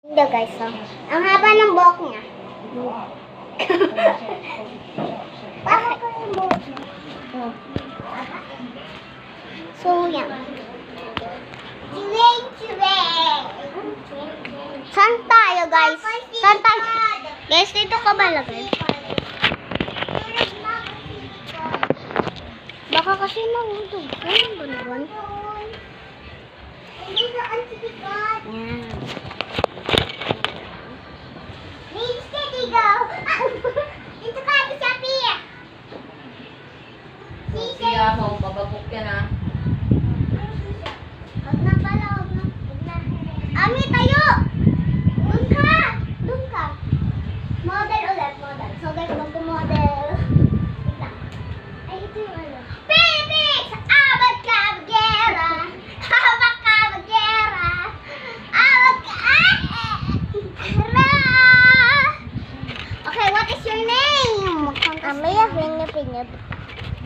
Hindi guys, so. Ang haba ng buhok niya. Bakit ko yung buhok niya? So, yan. Saan tayo guys? Saan tayo? Guys, dito ka ba lagay? Baka kasi mahulog. Yan, bunuan. Yan. Dito ka, Shopee. Siya mo, bababok yan ah. Huwag na pala, huwag na. Ami, tayo! Doon ka! Doon ka. Model ulit, model. So guys, magpo-model. Wait lang. Ay, ito yung ano. Phoenix! Abad ka, Bagera! Abad ka, Bagera! Abad ka! Okay, what is your name? Amaya, pinip.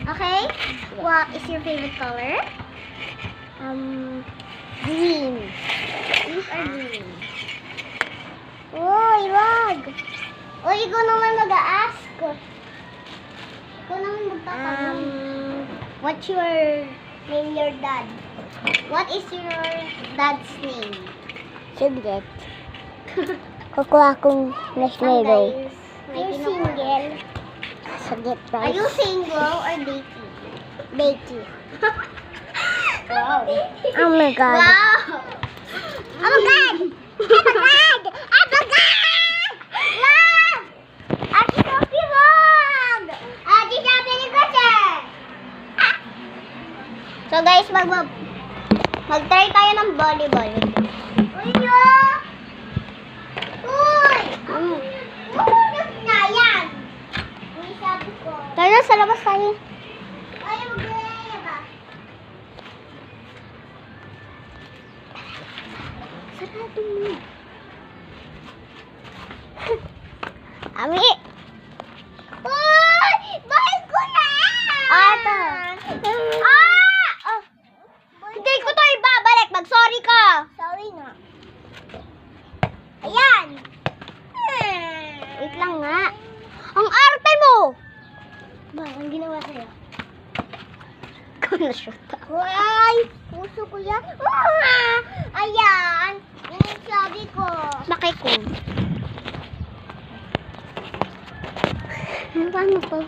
Okay, what is your favorite color? Green. These are green. Uy, wag. Uy, ikaw naman mag-a-ask. Ikaw naman magtatanong. What's your name, your dad? What is your dad's name? Subject. Kukuha akong marshmallow. You're single. Subject Are price. you single or dating? Dating. Wow. Oh my God. Wow! Oh my God! Oh my God! Oh my God! Wag! Ate Sophie, wag! Ate Sophie, ni kasi! So guys, mag-try tayo ng volleyball. Uy, yo! Uy! Mahulog na yan! Uy, sabi ko. Tara, sa labas tayo. Ay, mag-try ba? Sarado mo. Ami! Uy! Bahal ko na! Ata! Ah! Hindi ko to ibabalik. Mag-sorry ka. Sorry na. Ayan. Wait lang nga. Ang arte mo. Ba, ang ginawa sa'yo? Ikaw na shoot. Uy! Puso ko yan. Ah! Ayan. Yan yung sabi ko. Bakit ko? Paano to?